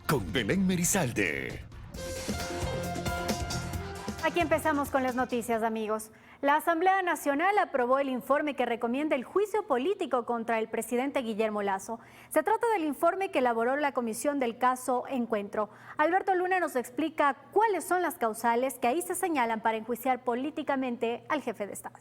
con Belén Merizalde. Aquí empezamos con las noticias, amigos. La Asamblea Nacional aprobó el informe que recomienda el juicio político contra el presidente Guillermo Lasso. Se trata del informe que elaboró la comisión del caso Encuentro. Alberto Luna nos explica cuáles son las causales que ahí se señalan para enjuiciar políticamente al jefe de Estado.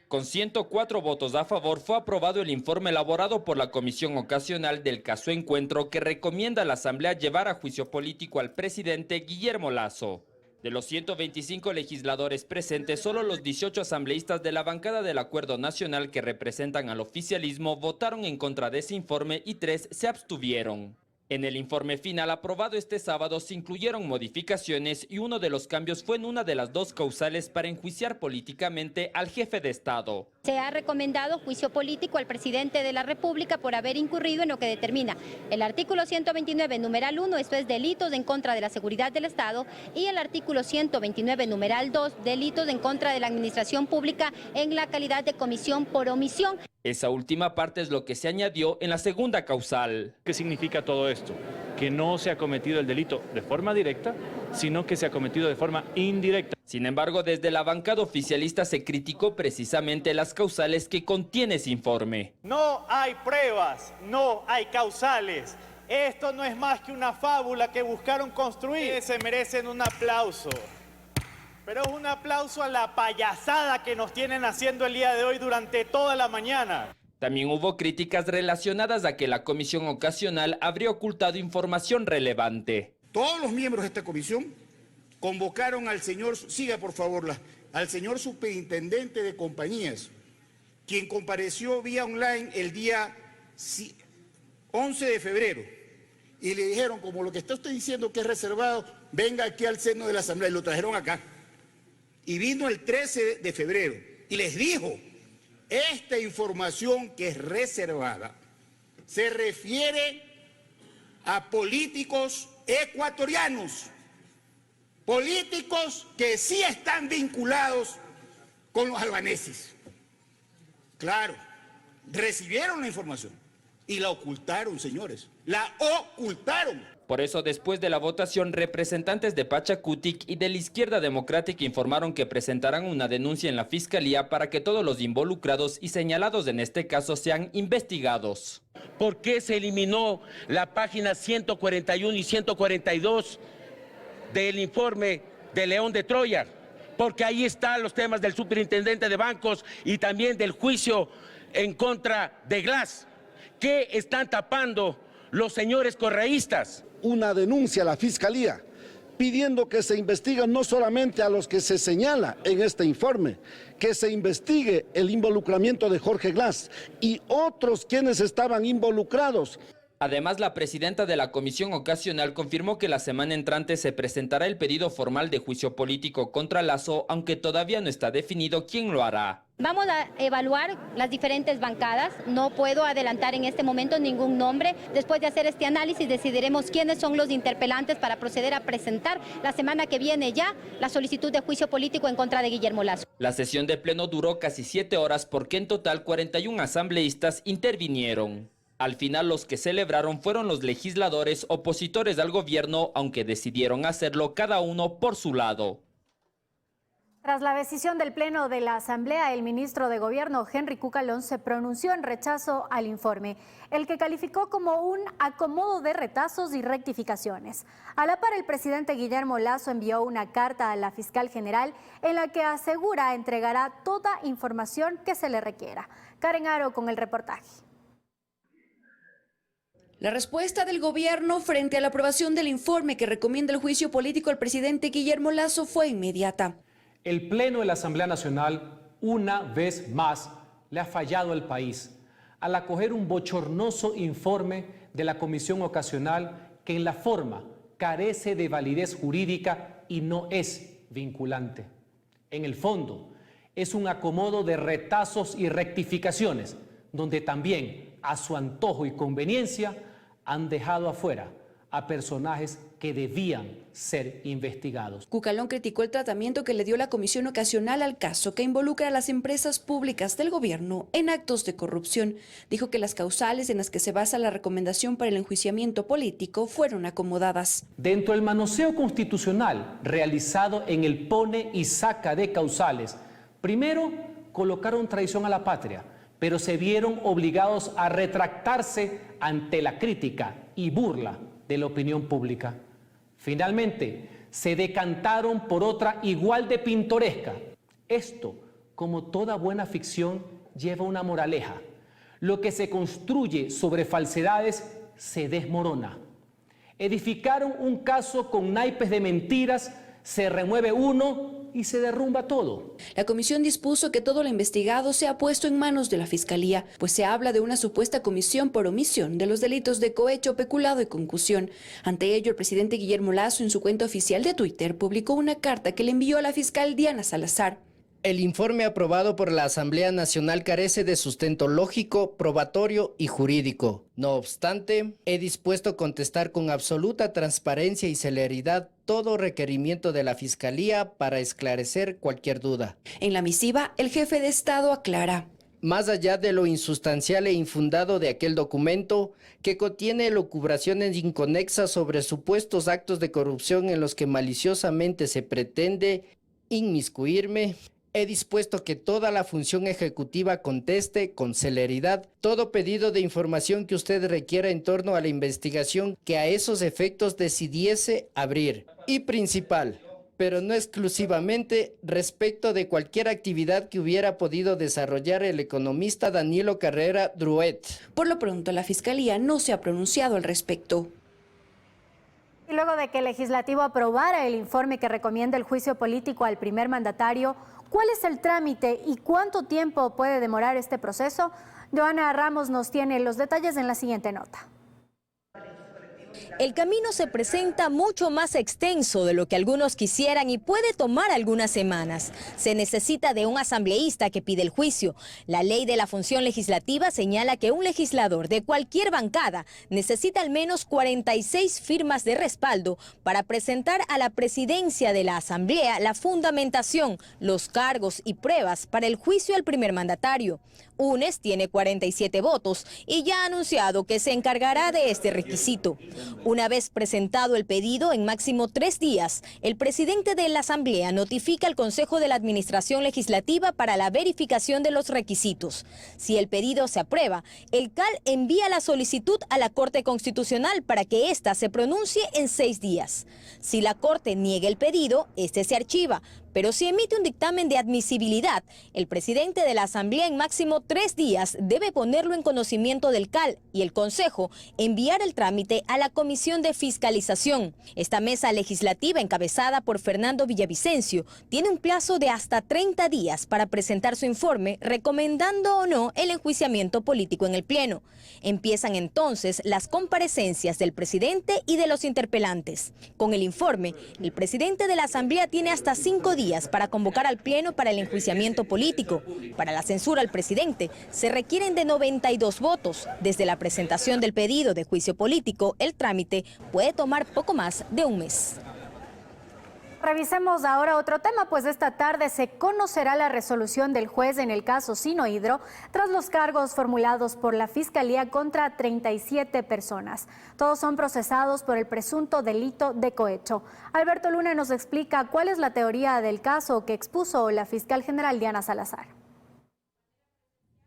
Con 104 votos a favor fue aprobado el informe elaborado por la Comisión Ocasional del caso Encuentro que recomienda a la Asamblea llevar a juicio político al presidente Guillermo Lasso. De los 125 legisladores presentes, solo los 18 asambleístas de la bancada del Acuerdo Nacional que representan al oficialismo votaron en contra de ese informe y 3 se abstuvieron. En el informe final aprobado este sábado se incluyeron modificaciones y uno de los cambios fue en una de las dos causales para enjuiciar políticamente al jefe de Estado. Se ha recomendado juicio político al presidente de la República por haber incurrido en lo que determina el artículo 129, numeral 1, esto es delitos en contra de la seguridad del Estado, y el artículo 129, numeral 2, delitos en contra de la administración pública en la calidad de comisión por omisión. Esa última parte es lo que se añadió en la segunda causal. ¿Qué significa todo esto? Que no se ha cometido el delito de forma directa, sino que se ha cometido de forma indirecta. Sin embargo, desde la bancada oficialista se criticó precisamente las causales que contiene ese informe. No hay pruebas, no hay causales. Esto no es más que una fábula que buscaron construir. Se merecen un aplauso. Pero es un aplauso a la payasada que nos tienen haciendo el día de hoy durante toda la mañana. También hubo críticas relacionadas a que la comisión ocasional habría ocultado información relevante. Todos los miembros de esta comisión convocaron al señor, siga por favor, al señor superintendente de compañías, quien compareció vía online el día 11 de febrero. Y le dijeron, como lo que está usted diciendo que es reservado, venga aquí al seno de la Asamblea, y lo trajeron acá. Y vino el 13 de febrero y les dijo, esta información que es reservada se refiere a políticos ecuatorianos, políticos que sí están vinculados con los albaneses. Claro, recibieron la información y la ocultaron, señores, la ocultaron. Por eso, después de la votación, representantes de Pachacutic y de la Izquierda Democrática informaron que presentarán una denuncia en la Fiscalía para que todos los involucrados y señalados en este caso sean investigados. ¿Por qué se eliminó la página 141 y 142 del informe de León de Troya? Porque ahí están los temas del superintendente de bancos y también del juicio en contra de Glass. ¿Qué están tapando los señores correístas? Una denuncia a la Fiscalía pidiendo que se investigue no solamente a los que se señala en este informe, que se investigue el involucramiento de Jorge Glass y otros quienes estaban involucrados. Además, la presidenta de la Comisión Ocasional confirmó que la semana entrante se presentará el pedido formal de juicio político contra Lasso, aunque todavía no está definido quién lo hará. Vamos a evaluar las diferentes bancadas, no puedo adelantar en este momento ningún nombre. Después de hacer este análisis decidiremos quiénes son los interpelantes para proceder a presentar la semana que viene ya la solicitud de juicio político en contra de Guillermo Lasso. La sesión de pleno duró casi 7 horas porque en total 41 asambleístas intervinieron. Al final los que celebraron fueron los legisladores opositores al gobierno, aunque decidieron hacerlo cada uno por su lado. Tras la decisión del Pleno de la Asamblea, el ministro de Gobierno, Henry Cucalón, se pronunció en rechazo al informe, el que calificó como un acomodo de retazos y rectificaciones. A la par, el presidente Guillermo Lasso envió una carta a la fiscal general en la que asegura entregará toda información que se le requiera. Karen Aro con el reportaje. La respuesta del gobierno frente a la aprobación del informe que recomienda el juicio político al presidente Guillermo Lasso fue inmediata. El Pleno de la Asamblea Nacional, una vez más, le ha fallado al país al acoger un bochornoso informe de la Comisión Ocasional que en la forma carece de validez jurídica y no es vinculante. En el fondo, es un acomodo de retazos y rectificaciones, donde también, a su antojo y conveniencia, han dejado afuera a personajes que debían ser investigados. Cucalón criticó el tratamiento que le dio la Comisión Ocasional al caso que involucra a las empresas públicas del gobierno en actos de corrupción. Dijo que las causales en las que se basa la recomendación para el enjuiciamiento político fueron acomodadas. Dentro del manoseo constitucional realizado en el pone y saca de causales, primero colocaron traición a la patria, pero se vieron obligados a retractarse ante la crítica y burla de la opinión pública. Finalmente, se decantaron por otra igual de pintoresca. Esto, como toda buena ficción, lleva una moraleja. Lo que se construye sobre falsedades se desmorona. Edificaron un caso con naipes de mentiras, se remueve uno y se derrumba todo. La comisión dispuso que todo lo investigado sea puesto en manos de la Fiscalía, pues se habla de una supuesta comisión por omisión de los delitos de cohecho, peculado y concusión. Ante ello, el presidente Guillermo Lasso, en su cuenta oficial de Twitter, publicó una carta que le envió a la fiscal Diana Salazar. El informe aprobado por la Asamblea Nacional carece de sustento lógico, probatorio y jurídico. No obstante, he dispuesto a contestar con absoluta transparencia y celeridad todo requerimiento de la Fiscalía para esclarecer cualquier duda. En la misiva, el jefe de Estado aclara: más allá de lo insustancial e infundado de aquel documento, que contiene elucubraciones inconexas sobre supuestos actos de corrupción en los que maliciosamente se pretende inmiscuirme, he dispuesto que toda la función ejecutiva conteste con celeridad todo pedido de información que usted requiera en torno a la investigación que a esos efectos decidiese abrir. Y principal, pero no exclusivamente, respecto de cualquier actividad que hubiera podido desarrollar el economista Danilo Carrera Druet. Por lo pronto, la Fiscalía no se ha pronunciado al respecto. Y luego de que el Legislativo aprobara el informe que recomienda el juicio político al primer mandatario, ¿cuál es el trámite y cuánto tiempo puede demorar este proceso? Joana Ramos nos tiene los detalles en la siguiente nota. El camino se presenta mucho más extenso de lo que algunos quisieran y puede tomar algunas semanas. Se necesita de un asambleísta que pide el juicio. La ley de la función legislativa señala que un legislador de cualquier bancada necesita al menos 46 firmas de respaldo para presentar a la presidencia de la Asamblea la fundamentación, los cargos y pruebas para el juicio al primer mandatario. UNES tiene 47 votos y ya ha anunciado que se encargará de este requisito. Una vez presentado el pedido, en máximo 3 días, el presidente de la Asamblea notifica al Consejo de la Administración Legislativa para la verificación de los requisitos. Si el pedido se aprueba, el CAL envía la solicitud a la Corte Constitucional para que ésta se pronuncie en 6 días. Si la Corte niega el pedido, este se archiva. Pero si emite un dictamen de admisibilidad, el presidente de la Asamblea en máximo 3 días debe ponerlo en conocimiento del CAL y el Consejo enviar el trámite a la Comisión de Fiscalización. Esta mesa legislativa, encabezada por Fernando Villavicencio, tiene un plazo de hasta 30 días para presentar su informe recomendando o no el enjuiciamiento político en el Pleno. Empiezan entonces las comparecencias del presidente y de los interpelantes. Con el informe, el presidente de la Asamblea tiene hasta 5 días para convocar al Pleno para el enjuiciamiento político. Para la censura al presidente se requieren de 92 votos. Desde la presentación del pedido de juicio político, el trámite puede tomar poco más de un mes. Revisemos ahora otro tema, pues esta tarde se conocerá la resolución del juez en el caso Sinohydro tras los cargos formulados por la Fiscalía contra 37 personas. Todos son procesados por el presunto delito de cohecho. Alberto Luna nos explica cuál es la teoría del caso que expuso la fiscal general Diana Salazar.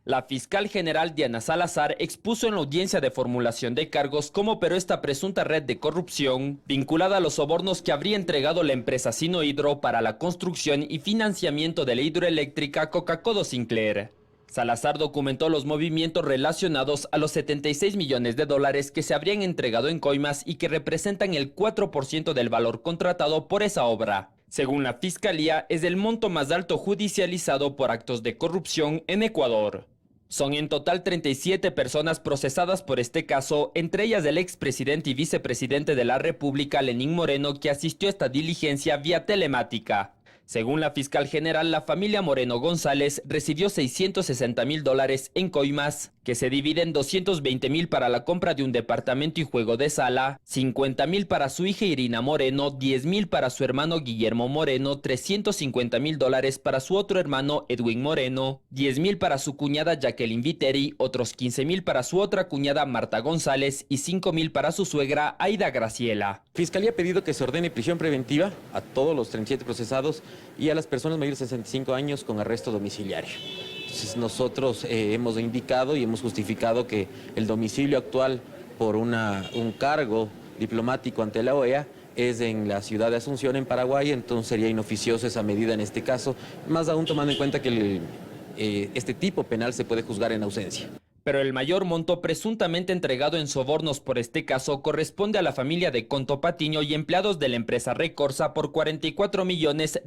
La fiscal general Diana Salazar expuso en la audiencia de formulación de cargos cómo operó esta presunta red de corrupción vinculada a los sobornos que habría entregado la empresa Sinohydro para la construcción y financiamiento de la hidroeléctrica Coca-Cola Sinclair. Salazar documentó los movimientos relacionados a los 76 millones de dólares que se habrían entregado en coimas y que representan el 4% del valor contratado por esa obra. Según la Fiscalía, es el monto más alto judicializado por actos de corrupción en Ecuador. Son en total 37 personas procesadas por este caso, entre ellas el expresidente y vicepresidente de la República, Lenín Moreno, que asistió a esta diligencia vía telemática. Según la fiscal general, la familia Moreno González recibió $660,000 en coimas que se divide en 220,000 para la compra de un departamento y juego de sala, 50,000 para su hija Irina Moreno, 10,000 para su hermano Guillermo Moreno, $350,000 para su otro hermano Edwin Moreno, 10,000 para su cuñada Jacqueline Viteri, otros 15,000 para su otra cuñada Marta González y 5,000 para su suegra Aida Graciela. Fiscalía ha pedido que se ordene prisión preventiva a todos los 37 procesados y a las personas mayores de 65 años con arresto domiciliario. Entonces nosotros hemos indicado y hemos justificado que el domicilio actual por un cargo diplomático ante la OEA es en la ciudad de Asunción, en Paraguay, entonces sería inoficiosa esa medida en este caso, más aún tomando en cuenta que este tipo penal se puede juzgar en ausencia. Pero el mayor monto presuntamente entregado en sobornos por este caso corresponde a la familia de Conto Patiño y empleados de la empresa Recorsa por $44 millones.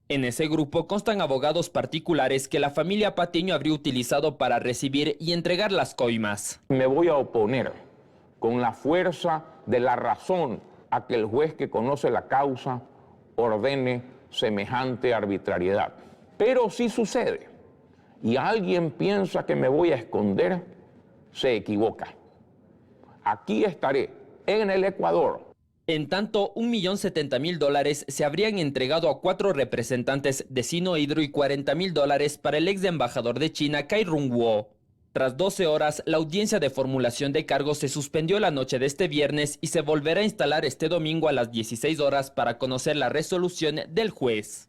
En ese grupo constan abogados particulares que la familia Patiño habría utilizado para recibir y entregar las coimas. Me voy a oponer con la fuerza de la razón a que el juez que conoce la causa ordene semejante arbitrariedad. Pero si sucede y alguien piensa que me voy a esconder, se equivoca. Aquí estaré, en el Ecuador. En tanto, $1.070.000 se habrían entregado a 4 representantes de Sinohydro y $40,000 para el ex embajador de China, Cai Rongguo. Tras 12 horas, la audiencia de formulación de cargos se suspendió la noche de este viernes y se volverá a instalar este domingo a las 16 horas para conocer la resolución del juez.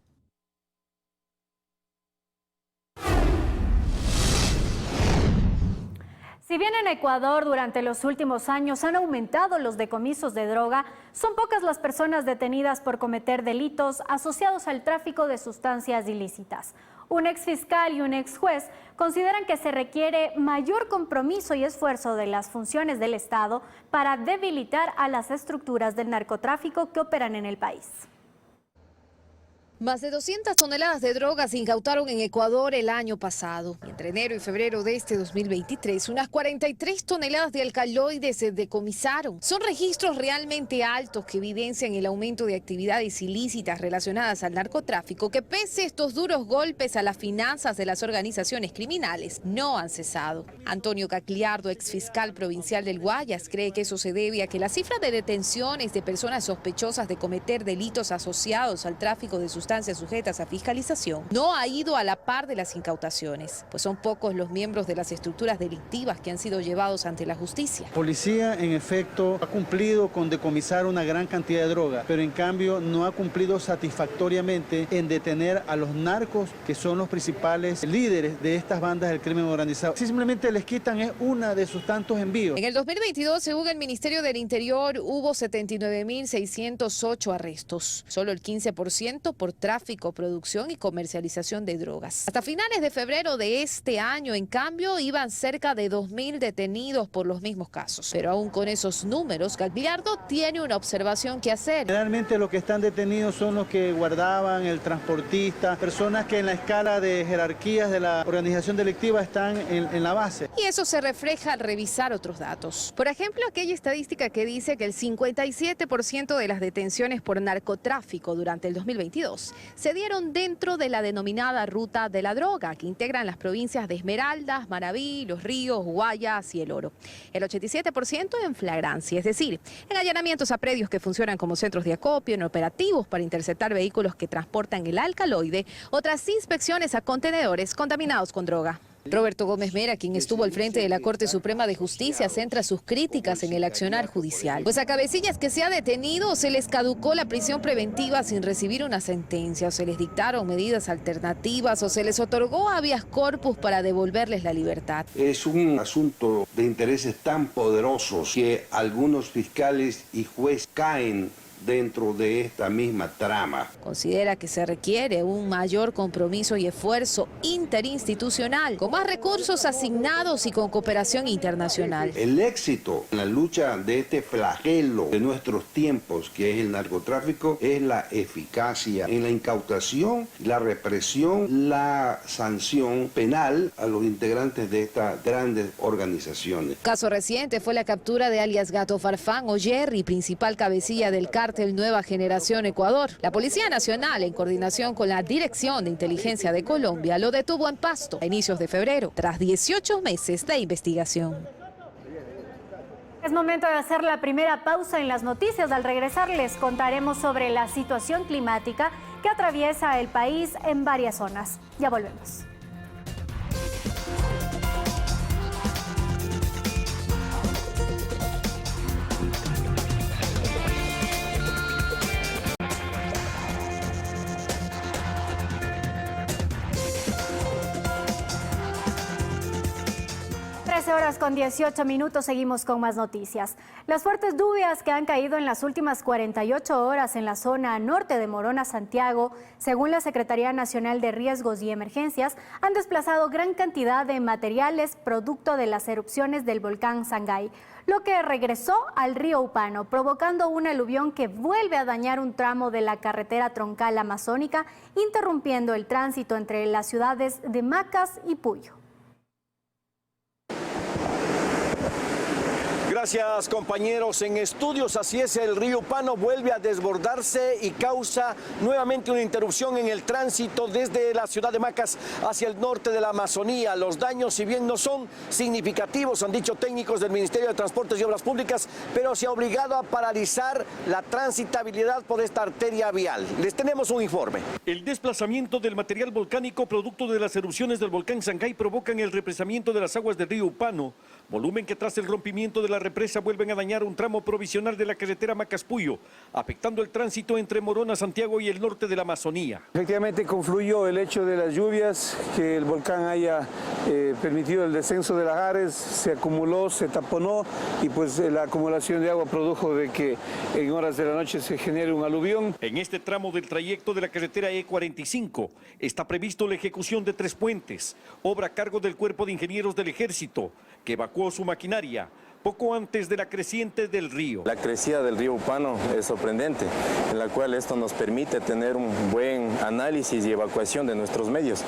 Si bien en Ecuador durante los últimos años han aumentado los decomisos de droga, son pocas las personas detenidas por cometer delitos asociados al tráfico de sustancias ilícitas. Un exfiscal y un exjuez consideran que se requiere mayor compromiso y esfuerzo de las funciones del Estado para debilitar a las estructuras del narcotráfico que operan en el país. Más de 200 toneladas de drogas se incautaron en Ecuador el año pasado. Entre enero y febrero de este 2023, unas 43 toneladas de alcaloides se decomisaron. Son registros realmente altos que evidencian el aumento de actividades ilícitas relacionadas al narcotráfico que, pese a estos duros golpes a las finanzas de las organizaciones criminales, no han cesado. Antonio Cacliardo, exfiscal provincial del Guayas, cree que eso se debe a que la cifra de detenciones de personas sospechosas de cometer delitos asociados al tráfico de sustancias sujetas a fiscalización no ha ido a la par de las incautaciones, pues son pocos los miembros de las estructuras delictivas que han sido llevados ante la justicia. Policía, en efecto, ha cumplido con decomisar una gran cantidad de droga, pero en cambio no ha cumplido satisfactoriamente en detener a los narcos, que son los principales líderes de estas bandas del crimen organizado. Simplemente les quitan una de sus tantos envíos. En el 2022, según el Ministerio del Interior, hubo 79.608 arrestos, solo el 15% por tráfico, producción y comercialización de drogas. Hasta finales de febrero de este año, en cambio, iban cerca de 2.000 detenidos por los mismos casos. Pero aún con esos números, Gagliardo tiene una observación que hacer. Generalmente los que están detenidos son los que guardaban, el transportista, personas que en la escala de jerarquías de la organización delictiva están en la base. Y eso se refleja al revisar otros datos. Por ejemplo, aquella estadística que dice que el 57% de las detenciones por narcotráfico durante el 2022 se dieron dentro de la denominada ruta de la droga, que integran las provincias de Esmeraldas, Manabí, Los Ríos, Guayas y El Oro. El 87% en flagrancia, es decir, en allanamientos a predios que funcionan como centros de acopio, en operativos para interceptar vehículos que transportan el alcaloide, otras inspecciones a contenedores contaminados con droga. Roberto Gómez Mera, quien estuvo al frente de la Corte Suprema de Justicia, centra sus críticas en el accionar judicial. Pues a cabecillas que se ha detenido se les caducó la prisión preventiva sin recibir una sentencia, o se les dictaron medidas alternativas, o se les otorgó habeas corpus para devolverles la libertad. Es un asunto de intereses tan poderosos que algunos fiscales y jueces caen dentro de esta misma trama. Considera que se requiere un mayor compromiso y esfuerzo interinstitucional, con más recursos asignados y con cooperación internacional. El éxito en la lucha de este flagelo de nuestros tiempos, que es el narcotráfico, es la eficacia en la incautación, la represión, la sanción penal a los integrantes de estas grandes organizaciones. Caso reciente fue la captura de alias Gato Farfán o Jerry, principal cabecilla del cártel cártel Nueva Generación Ecuador. La Policía Nacional, en coordinación con la Dirección de Inteligencia de Colombia, lo detuvo en Pasto a inicios de febrero, tras 18 meses de investigación. Es momento de hacer la primera pausa en las noticias. Al regresar les contaremos sobre la situación climática que atraviesa el país en varias zonas. Ya volvemos. Horas con 18 minutos, seguimos con más noticias. Las fuertes lluvias que han caído en las últimas 48 horas en la zona norte de Morona, Santiago, según la Secretaría Nacional de Riesgos y Emergencias, han desplazado gran cantidad de materiales producto de las erupciones del volcán Sangay, lo que regresó al río Upano, provocando un aluvión que vuelve a dañar un tramo de la carretera troncal amazónica, interrumpiendo el tránsito entre las ciudades de Macas y Puyo. Gracias, compañeros. En estudios, así es, el río Upano vuelve a desbordarse y causa nuevamente una interrupción en el tránsito desde la ciudad de Macas hacia el norte de la Amazonía. Los daños, si bien no son significativos, han dicho técnicos del Ministerio de Transportes y Obras Públicas, pero se ha obligado a paralizar la transitabilidad por esta arteria vial. Les tenemos un informe. El desplazamiento del material volcánico producto de las erupciones del volcán Sangay provocan el represamiento de las aguas del río Upano, volumen que tras el rompimiento de la represa vuelven a dañar un tramo provisional de la carretera Macas-Puyo, afectando el tránsito entre Morona, Santiago y el norte de la Amazonía. Efectivamente confluyó el hecho de las lluvias, que el volcán haya permitido el descenso de las ares, se acumuló, se taponó y pues la acumulación de agua produjo de que en horas de la noche se genere un aluvión. En este tramo del trayecto de la carretera E45 está previsto la ejecución de 3 puentes, obra a cargo del Cuerpo de Ingenieros del Ejército, que evacuó su maquinaria poco antes de la creciente del río. La crecida del río Upano es sorprendente, en la cual esto nos permite tener un buen análisis y evacuación de nuestros medios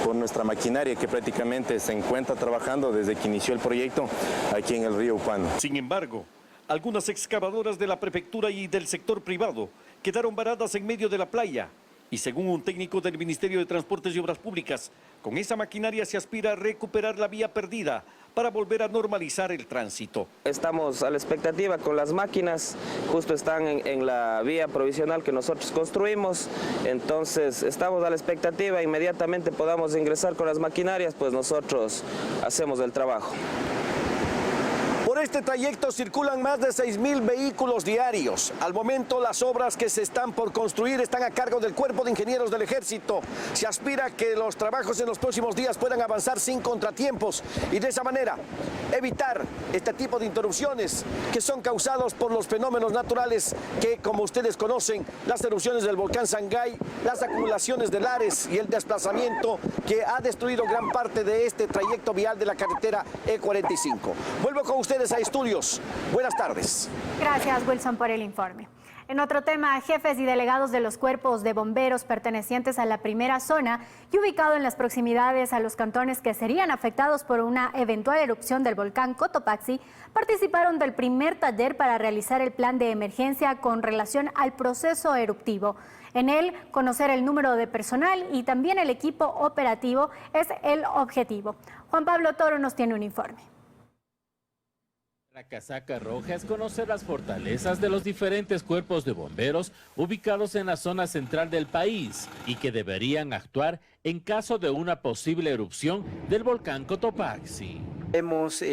por nuestra maquinaria que prácticamente se encuentra trabajando desde que inició el proyecto aquí en el río Upano. Sin embargo, algunas excavadoras de la prefectura y del sector privado quedaron varadas en medio de la playa. Y según un técnico del Ministerio de Transportes y Obras Públicas, con esa maquinaria se aspira a recuperar la vía perdida para volver a normalizar el tránsito. Estamos a la expectativa con las máquinas, justo están en la vía provisional que nosotros construimos, entonces estamos a la expectativa, inmediatamente podamos ingresar con las maquinarias, pues nosotros hacemos el trabajo. Por este trayecto circulan más de 6.000 vehículos diarios. Al momento, las obras que se están por construir están a cargo del Cuerpo de Ingenieros del Ejército. Se aspira a que los trabajos en los próximos días puedan avanzar sin contratiempos y de esa manera evitar este tipo de interrupciones que son causados por los fenómenos naturales que, como ustedes conocen, las erupciones del volcán Sangay, las acumulaciones de lares y el desplazamiento que ha destruido gran parte de este trayecto vial de la carretera E45. Vuelvo con ustedes a estudios. Buenas tardes. Gracias, Wilson, por el informe. En otro tema, jefes y delegados de los cuerpos de bomberos pertenecientes a la primera zona y ubicado en las proximidades a los cantones que serían afectados por una eventual erupción del volcán Cotopaxi participaron del primer taller para realizar el plan de emergencia con relación al proceso eruptivo. En él, conocer el número de personal y también el equipo operativo es el objetivo. Juan Pablo Toro nos tiene un informe. La casaca roja es conocer las fortalezas de los diferentes cuerpos de bomberos ubicados en la zona central del país y que deberían actuar en caso de una posible erupción del volcán Cotopaxi. Hemos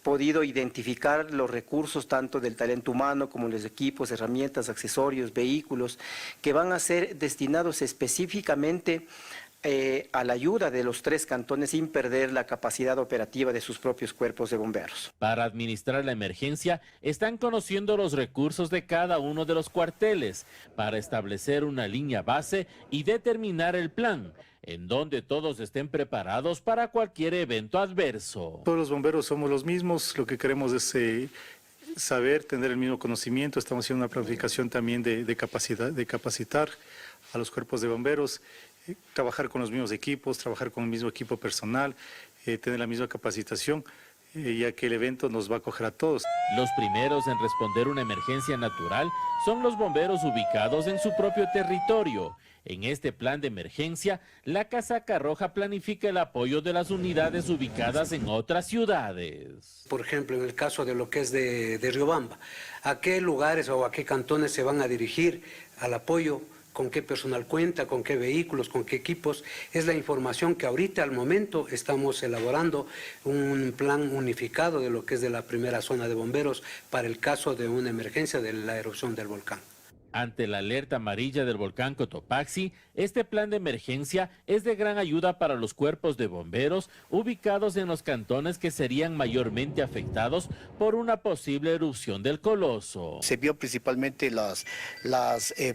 podido identificar los recursos tanto del talento humano como los equipos, herramientas, accesorios, vehículos que van a ser destinados específicamente a la ayuda de los 3 cantones sin perder la capacidad operativa de sus propios cuerpos de bomberos. Para administrar la emergencia, están conociendo los recursos de cada uno de los cuarteles para establecer una línea base y determinar el plan, en donde todos estén preparados para cualquier evento adverso. Todos los bomberos somos los mismos, lo que queremos es saber, tener el mismo conocimiento. Estamos haciendo una planificación también de capacitar a los cuerpos de bomberos, trabajar con los mismos equipos, trabajar con el mismo equipo personal, tener la misma capacitación. ya que el evento nos va a acoger a todos. Los primeros en responder una emergencia natural son los bomberos ubicados en su propio territorio. En este plan de emergencia, la Casaca Roja planifica el apoyo de las unidades ubicadas en otras ciudades. Por ejemplo, en el caso de lo que es de Riobamba, ¿a qué lugares o a qué cantones se van a dirigir al apoyo? ¿Con qué personal cuenta? ¿Con qué vehículos? ¿Con qué equipos? Es la información que ahorita al momento estamos elaborando un plan unificado de lo que es de la primera zona de bomberos para el caso de una emergencia de la erupción del volcán. Ante la alerta amarilla del volcán Cotopaxi, este plan de emergencia es de gran ayuda para los cuerpos de bomberos ubicados en los cantones que serían mayormente afectados por una posible erupción del coloso. Se vio principalmente las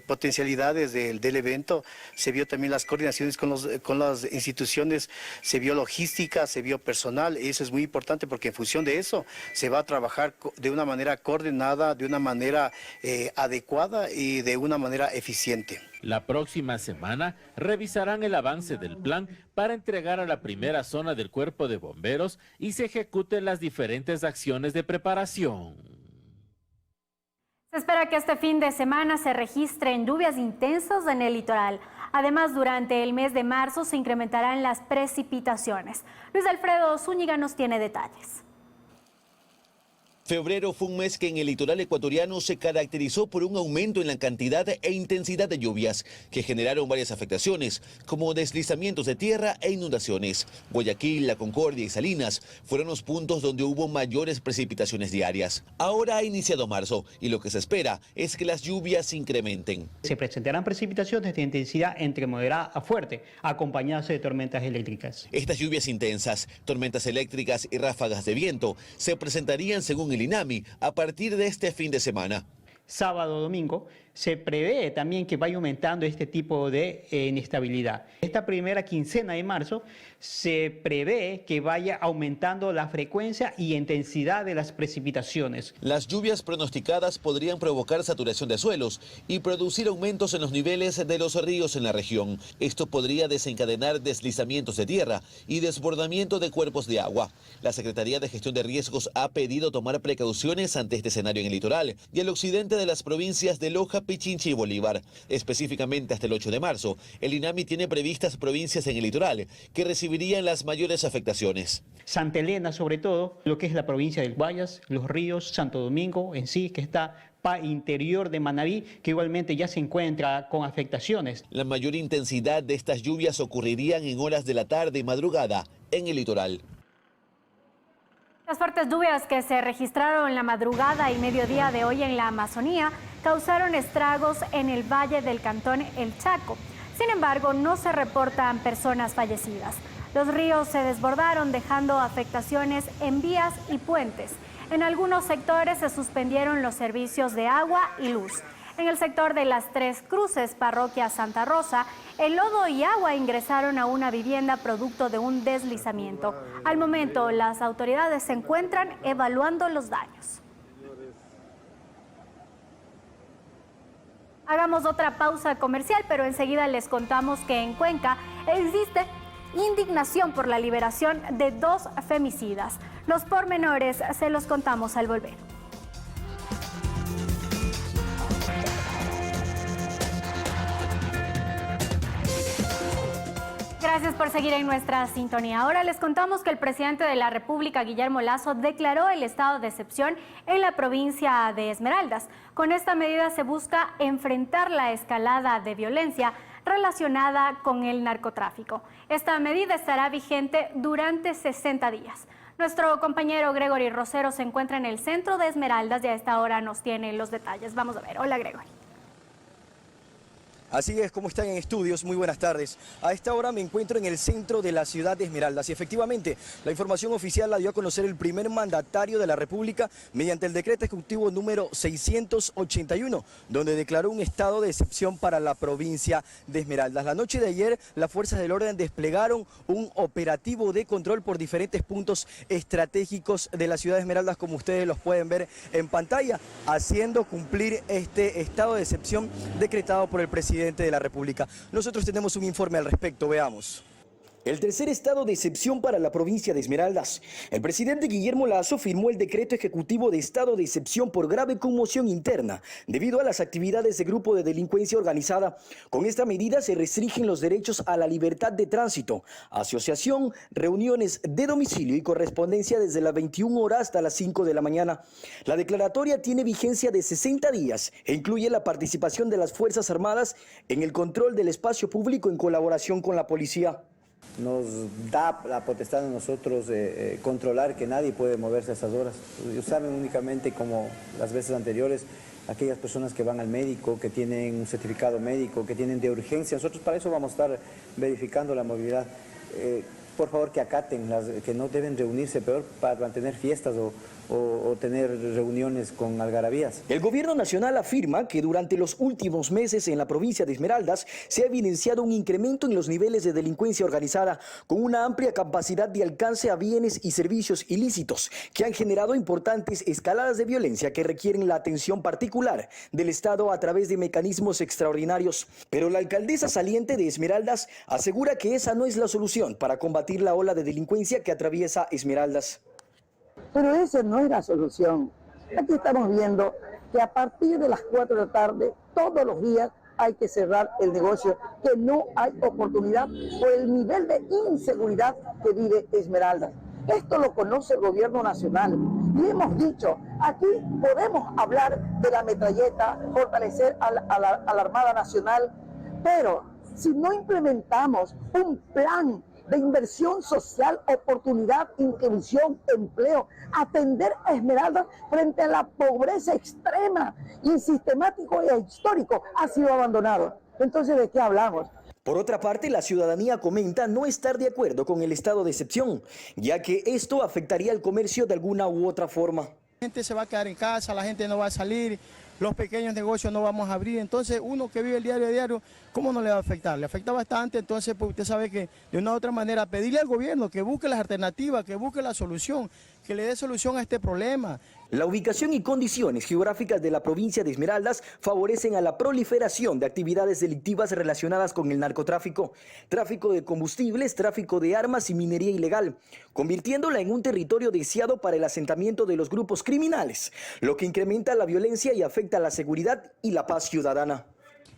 potencialidades del evento, se vio también las coordinaciones con las instituciones, se vio logística, se vio personal, y eso es muy importante porque en función de eso se va a trabajar de una manera coordinada, de una manera adecuada y de una manera eficiente. La próxima semana revisarán el avance del plan para entregar a la primera zona del cuerpo de bomberos y se ejecuten las diferentes acciones de preparación. Se espera que este fin de semana se registren lluvias intensas en el litoral. Además, durante el mes de marzo se incrementarán las precipitaciones. Luis Alfredo Zúñiga nos tiene detalles. Febrero fue un mes que en el litoral ecuatoriano se caracterizó por un aumento en la cantidad e intensidad de lluvias que generaron varias afectaciones, como deslizamientos de tierra e inundaciones. Guayaquil, La Concordia y Salinas fueron los puntos donde hubo mayores precipitaciones diarias. Ahora ha iniciado marzo y lo que se espera es que las lluvias se incrementen. Se presentarán precipitaciones de intensidad entre moderada a fuerte, acompañadas de tormentas eléctricas. Estas lluvias intensas, tormentas eléctricas y ráfagas de viento se presentarían según el INAMI a partir de este fin de semana. Sábado, domingo, se prevé también que vaya aumentando este tipo de inestabilidad. Esta primera quincena de marzo se prevé que vaya aumentando la frecuencia y intensidad de las precipitaciones. Las lluvias pronosticadas podrían provocar saturación de suelos y producir aumentos en los niveles de los ríos en la región. Esto podría desencadenar deslizamientos de tierra y desbordamiento de cuerpos de agua. La Secretaría de Gestión de Riesgos ha pedido tomar precauciones ante este escenario en el litoral y el occidente de las provincias de Loja, Pichincha y Bolívar. Específicamente hasta el 8 de marzo, el INAMI tiene previstas provincias en el litoral que recibirían las mayores afectaciones. Santa Elena, sobre todo, lo que es la provincia del Guayas, Los Ríos, Santo Domingo en sí, que está interior de Manabí, que igualmente ya se encuentra con afectaciones. La mayor intensidad de estas lluvias ocurrirían en horas de la tarde y madrugada en el litoral. Las fuertes lluvias que se registraron en la madrugada y mediodía de hoy en la Amazonía causaron estragos en el valle del cantón El Chaco. Sin embargo, no se reportan personas fallecidas. Los ríos se desbordaron, dejando afectaciones en vías y puentes. En algunos sectores se suspendieron los servicios de agua y luz. En el sector de Las Tres Cruces, parroquia Santa Rosa, el lodo y agua ingresaron a una vivienda producto de un deslizamiento. Al momento, las autoridades se encuentran evaluando los daños. Hagamos otra pausa comercial, pero enseguida les contamos que en Cuenca existe indignación por la liberación de 2 femicidas. Los pormenores se los contamos al volver. Gracias por seguir en nuestra sintonía. Ahora les contamos que el presidente de la República, Guillermo Lasso, declaró el estado de excepción en la provincia de Esmeraldas. Con esta medida se busca enfrentar la escalada de violencia relacionada con el narcotráfico. Esta medida estará vigente durante 60 días. Nuestro compañero Gregory Rosero se encuentra en el centro de Esmeraldas y a esta hora nos tiene los detalles. Vamos a ver. Hola, Gregory. Así es, como están en estudios, muy buenas tardes. A esta hora me encuentro en el centro de la ciudad de Esmeraldas y efectivamente la información oficial la dio a conocer el primer mandatario de la República mediante el decreto ejecutivo número 681, donde declaró un estado de excepción para la provincia de Esmeraldas. La noche de ayer las fuerzas del orden desplegaron un operativo de control por diferentes puntos estratégicos de la ciudad de Esmeraldas, como ustedes los pueden ver en pantalla, haciendo cumplir este estado de excepción decretado por el presidente de la República. Nosotros tenemos un informe al respecto, veamos. El tercer estado de excepción para la provincia de Esmeraldas. El presidente Guillermo Lasso firmó el decreto ejecutivo de estado de excepción por grave conmoción interna debido a las actividades de grupo de delincuencia organizada. Con esta medida se restringen los derechos a la libertad de tránsito, asociación, reuniones de domicilio y correspondencia desde las 21 horas hasta las 5 de la mañana. La declaratoria tiene vigencia de 60 días e incluye la participación de las Fuerzas Armadas en el control del espacio público en colaboración con la policía. Nos da la potestad a nosotros controlar que nadie puede moverse a esas horas. Ellos saben únicamente, como las veces anteriores, aquellas personas que van al médico, que tienen un certificado médico, que tienen de urgencia. Nosotros para eso vamos a estar verificando la movilidad. Por favor, que acaten, que no deben reunirse, peor para mantener fiestas o tener reuniones con algarabías. El gobierno nacional afirma que durante los últimos meses en la provincia de Esmeraldas se ha evidenciado un incremento en los niveles de delincuencia organizada, con una amplia capacidad de alcance a bienes y servicios ilícitos, que han generado importantes escaladas de violencia que requieren la atención particular del Estado a través de mecanismos extraordinarios. Pero la alcaldesa saliente de Esmeraldas asegura que esa no es la solución para combatir la ola de delincuencia que atraviesa Esmeraldas. Pero esa no es la solución. Aquí estamos viendo que a partir de las 4 de la tarde, todos los días hay que cerrar el negocio, que no hay oportunidad por el nivel de inseguridad que vive Esmeraldas. Esto lo conoce el gobierno nacional y hemos dicho, aquí podemos hablar de la metralleta, fortalecer a la Armada Nacional, pero si no implementamos un plan de inversión social, oportunidad, inclusión, empleo, atender a Esmeraldas frente a la pobreza extrema y sistemático e histórico ha sido abandonado. Entonces, ¿de qué hablamos? Por otra parte, la ciudadanía comenta no estar de acuerdo con el estado de excepción, ya que esto afectaría al comercio de alguna u otra forma. La gente se va a quedar en casa, la gente no va a salir, los pequeños negocios no vamos a abrir, entonces uno que vive el diario a diario, ¿cómo no le va a afectar? Le afecta bastante, entonces pues usted sabe que de una u otra manera pedirle al gobierno que busque las alternativas, que busque la solución, que le dé solución a este problema. La ubicación y condiciones geográficas de la provincia de Esmeraldas favorecen a la proliferación de actividades delictivas relacionadas con el narcotráfico, tráfico de combustibles, tráfico de armas y minería ilegal, convirtiéndola en un territorio deseado para el asentamiento de los grupos criminales, lo que incrementa la violencia y afecta la seguridad y la paz ciudadana.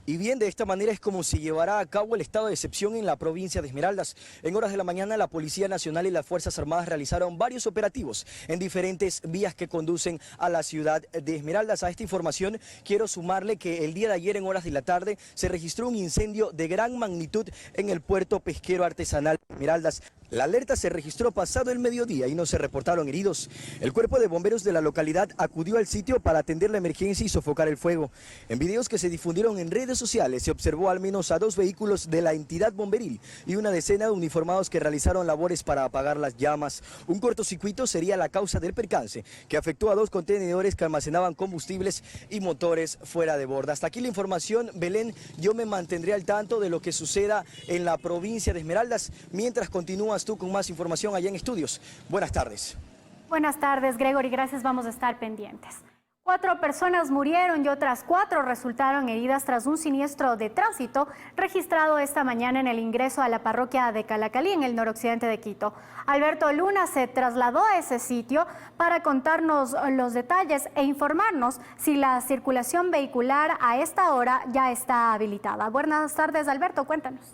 Y bien, de esta manera es como se llevará a cabo el estado de excepción en la provincia de Esmeraldas. En horas de la mañana, la Policía Nacional y las Fuerzas Armadas realizaron varios operativos en diferentes vías que conducen a la ciudad de Esmeraldas. A esta información quiero sumarle que el día de ayer, en horas de la tarde, se registró un incendio de gran magnitud en el puerto pesquero artesanal de Esmeraldas. La alerta se registró pasado el mediodía y no se reportaron heridos. El cuerpo de bomberos de la localidad acudió al sitio para atender la emergencia y sofocar el fuego. En videos que se difundieron en redes sociales se observó al menos a 2 vehículos de la entidad bomberil y una decena de uniformados que realizaron labores para apagar las llamas. Un cortocircuito sería la causa del percance, que afectó a 2 contenedores que almacenaban combustibles y motores fuera de borda. Hasta aquí la información, Belén. Yo me mantendré al tanto de lo que suceda en la provincia de Esmeraldas mientras continúas tú con más información allá en estudios. Buenas tardes. Buenas tardes, Gregory. Gracias. Vamos a estar pendientes. 4 personas murieron y otras 4 resultaron heridas tras un siniestro de tránsito registrado esta mañana en el ingreso a la parroquia de Calacalí, en el noroccidente de Quito. Alberto Luna se trasladó a ese sitio para contarnos los detalles e informarnos si la circulación vehicular a esta hora ya está habilitada. Buenas tardes, Alberto, cuéntanos.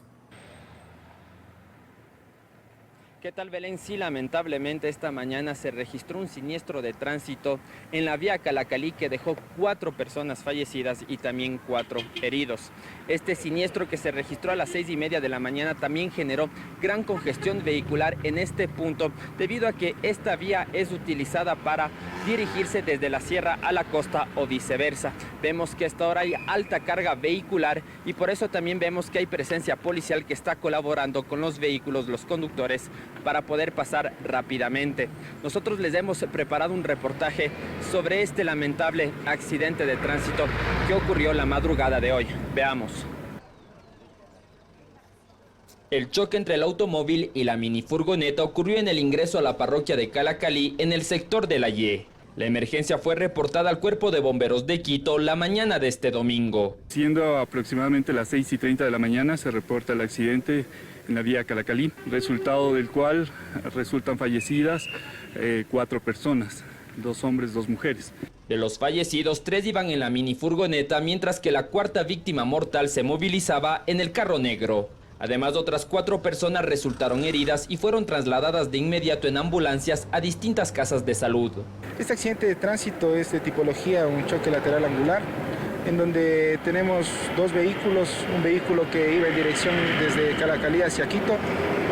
¿Qué tal, Belén? Sí, lamentablemente esta mañana se registró un siniestro de tránsito en la vía Calacalí que dejó 4 personas fallecidas y también 4 heridos. Este siniestro, que se registró a las 6:30 de la mañana, también generó gran congestión vehicular en este punto debido a que esta vía es utilizada para dirigirse desde la sierra a la costa o viceversa. Vemos que hasta ahora hay alta carga vehicular y por eso también vemos que hay presencia policial que está colaborando con los vehículos, los conductores, para poder pasar rápidamente. Nosotros les hemos preparado un reportaje sobre este lamentable accidente de tránsito que ocurrió la madrugada de hoy. Veamos. El choque entre el automóvil y la minifurgoneta ocurrió en el ingreso a la parroquia de Calacalí, en el sector de la Y. La emergencia fue reportada al Cuerpo de Bomberos de Quito la mañana de este domingo. Siendo aproximadamente las 6:30 de la mañana, se reporta el accidente en la vía Calacalí, resultado del cual resultan fallecidas 4 personas, 2 hombres, 2 mujeres. De los fallecidos, 3 iban en la minifurgoneta, mientras que la 4ª víctima mortal se movilizaba en el carro negro. Además, otras 4 personas resultaron heridas y fueron trasladadas de inmediato en ambulancias a distintas casas de salud. Este accidente de tránsito es de tipología un choque lateral angular, en donde tenemos 2 vehículos, un vehículo que iba en dirección desde Calacalí hacia Quito,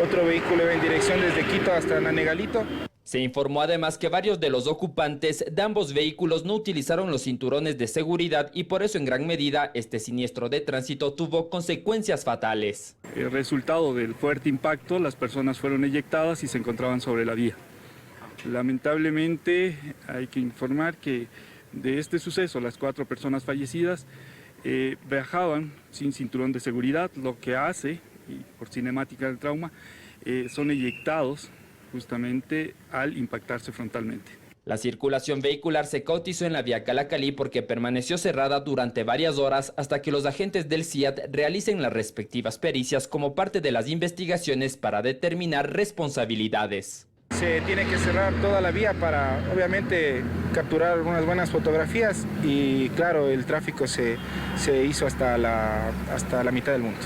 otro vehículo iba en dirección desde Quito hasta Nanegalito. Se informó además que varios de los ocupantes de ambos vehículos no utilizaron los cinturones de seguridad y por eso en gran medida este siniestro de tránsito tuvo consecuencias fatales. El resultado del fuerte impacto, las personas fueron eyectadas y se encontraban sobre la vía. Lamentablemente hay que informar que de este suceso las 4 personas fallecidas viajaban sin cinturón de seguridad, lo que hace, y por cinemática del trauma, son eyectados justamente al impactarse frontalmente. La circulación vehicular se cautivó en la vía Calacalí porque permaneció cerrada durante varias horas hasta que los agentes del CIAT realicen las respectivas pericias como parte de las investigaciones para determinar responsabilidades. Se tiene que cerrar toda la vía para, obviamente, capturar unas buenas fotografías y, claro, el tráfico se hizo hasta la mitad del mundo.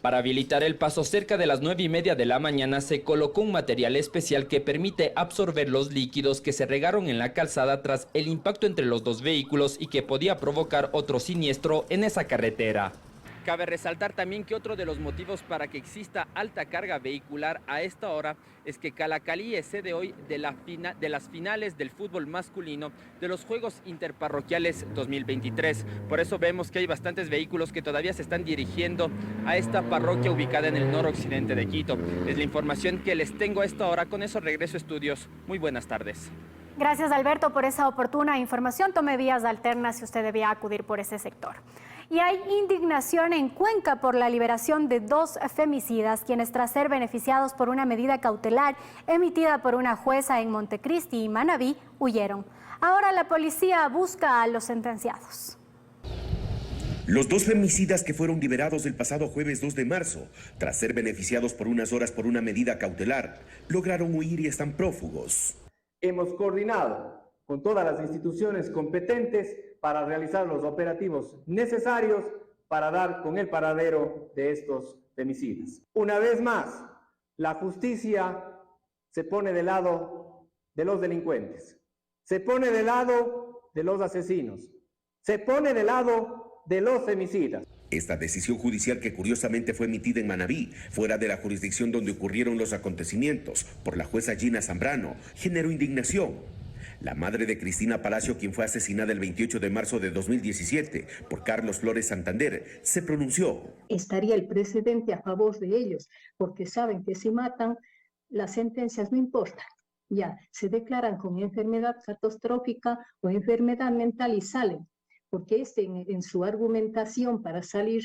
Para habilitar el paso cerca de las 9:30 de la mañana se colocó un material especial que permite absorber los líquidos que se regaron en la calzada tras el impacto entre los 2 vehículos y que podía provocar otro siniestro en esa carretera. Cabe resaltar también que otro de los motivos para que exista alta carga vehicular a esta hora es que Calacalí es sede hoy de las finales del fútbol masculino de los Juegos Interparroquiales 2023. Por eso vemos que hay bastantes vehículos que todavía se están dirigiendo a esta parroquia ubicada en el noroccidente de Quito. Es la información que les tengo a esta hora. Con eso regreso a estudios. Muy buenas tardes. Gracias, Alberto, por esa oportuna información. Tome vías alternas si usted debía acudir por ese sector. Y hay indignación en Cuenca por la liberación de 2 femicidas, quienes tras ser beneficiados por una medida cautelar emitida por una jueza en Montecristi y Manabí, huyeron. Ahora la policía busca a los sentenciados. Los 2 femicidas que fueron liberados el pasado jueves 2 de marzo, tras ser beneficiados por unas horas por una medida cautelar, lograron huir y están prófugos. Hemos coordinado con todas las instituciones competentes para realizar los operativos necesarios para dar con el paradero de estos femicidas. Una vez más, la justicia se pone del lado de los delincuentes, se pone del lado de los asesinos, se pone del lado de los femicidas. Esta decisión judicial, que curiosamente fue emitida en Manabí, fuera de la jurisdicción donde ocurrieron los acontecimientos, por la jueza Gina Zambrano, generó indignación. La madre de Cristina Palacio, quien fue asesinada el 28 de marzo de 2017 por Carlos Flores Santander, se pronunció. Estaría el precedente a favor de ellos, porque saben que si matan, las sentencias no importan. Ya, se declaran con enfermedad catastrófica o enfermedad mental y salen, porque en su argumentación para salir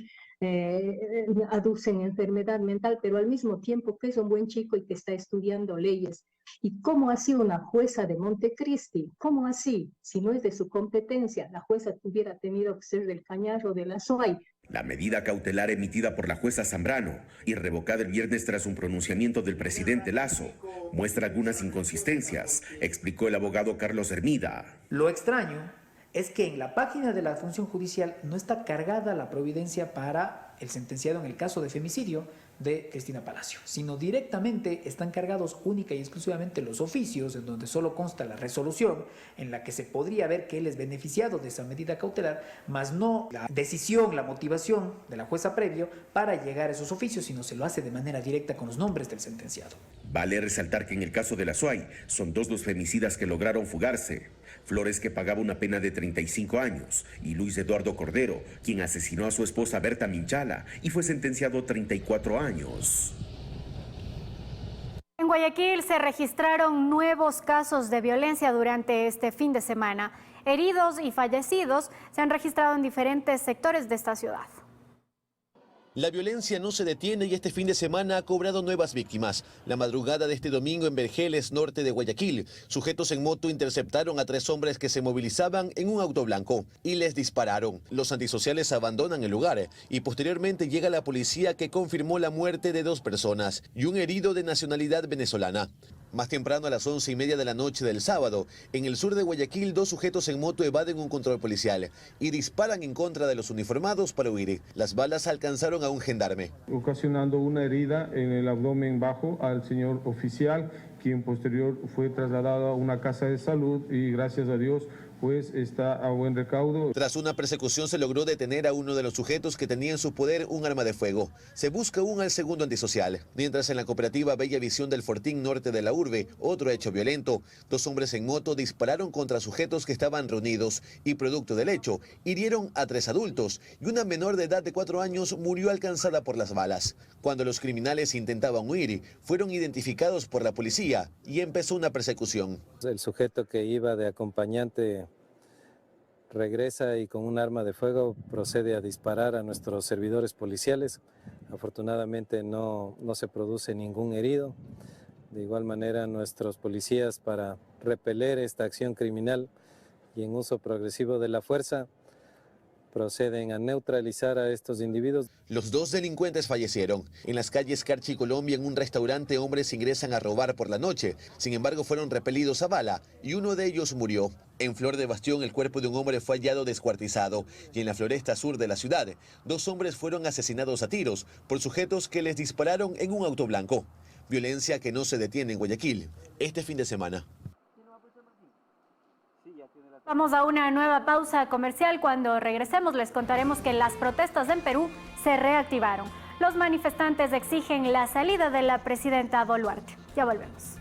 aducen enfermedad mental, pero al mismo tiempo que es un buen chico y que está estudiando leyes. ¿Y cómo así una jueza de Montecristi? ¿Cómo así? Si no es de su competencia, la jueza hubiera tenido que ser del Cañar o de la SOAI. La medida cautelar emitida por la jueza Zambrano y revocada el viernes tras un pronunciamiento del presidente Lasso muestra algunas inconsistencias, explicó el abogado Carlos Hermida. Lo extraño es que en la página de la función judicial no está cargada la providencia para el sentenciado en el caso de femicidio de Cristina Palacio, sino directamente están cargados única y exclusivamente los oficios en donde solo consta la resolución en la que se podría ver que él es beneficiado de esa medida cautelar, más no la decisión, la motivación de la jueza previo para llegar a esos oficios, sino se lo hace de manera directa con los nombres del sentenciado. Vale resaltar que en el caso de la SOAI son 2 los femicidas que lograron fugarse. Flores, que pagaba una pena de 35 años, y Luis Eduardo Cordero, quien asesinó a su esposa Berta Minchala y fue sentenciado a 34 años. En Guayaquil se registraron nuevos casos de violencia durante este fin de semana. Heridos y fallecidos se han registrado en diferentes sectores de esta ciudad. La violencia no se detiene y este fin de semana ha cobrado nuevas víctimas. La madrugada de este domingo en Vergeles, norte de Guayaquil, sujetos en moto interceptaron a 3 hombres que se movilizaban en un auto blanco y les dispararon. Los antisociales abandonan el lugar y posteriormente llega la policía que confirmó la muerte de 2 personas y un herido de nacionalidad venezolana. Más temprano, a las 11:30 de la noche del sábado, en el sur de Guayaquil, 2 sujetos en moto evaden un control policial y disparan en contra de los uniformados para huir. Las balas alcanzaron a un gendarme, ocasionando una herida en el abdomen bajo al señor oficial, quien posterior fue trasladado a una casa de salud y gracias a Dios pues está a buen recaudo. Tras una persecución se logró detener a uno de los sujetos que tenía en su poder un arma de fuego. Se busca aún al segundo antisocial. Mientras en la cooperativa Bella Visión del Fortín norte de la urbe, otro hecho violento, 2 hombres en moto dispararon contra sujetos que estaban reunidos y producto del hecho hirieron a 3 adultos y una menor de edad de 4 años murió alcanzada por las balas. Cuando los criminales intentaban huir, fueron identificados por la policía y empezó una persecución. El sujeto que iba de acompañante regresa y con un arma de fuego procede a disparar a nuestros servidores policiales. Afortunadamente no se produce ningún herido. De igual manera, nuestros policías, para repeler esta acción criminal y en uso progresivo de la fuerza, proceden a neutralizar a estos individuos. Los 2 delincuentes fallecieron. En las calles Carchi, Colombia, en un restaurante, hombres ingresan a robar por la noche. Sin embargo, fueron repelidos a bala y uno de ellos murió. En Flor de Bastión, el cuerpo de un hombre fue hallado descuartizado. Y en la floresta sur de la ciudad, 2 hombres fueron asesinados a tiros por sujetos que les dispararon en un auto blanco. Violencia que no se detiene en Guayaquil este fin de semana. Vamos a una nueva pausa comercial. Cuando regresemos les contaremos que las protestas en Perú se reactivaron. Los manifestantes exigen la salida de la presidenta Boluarte. Ya volvemos.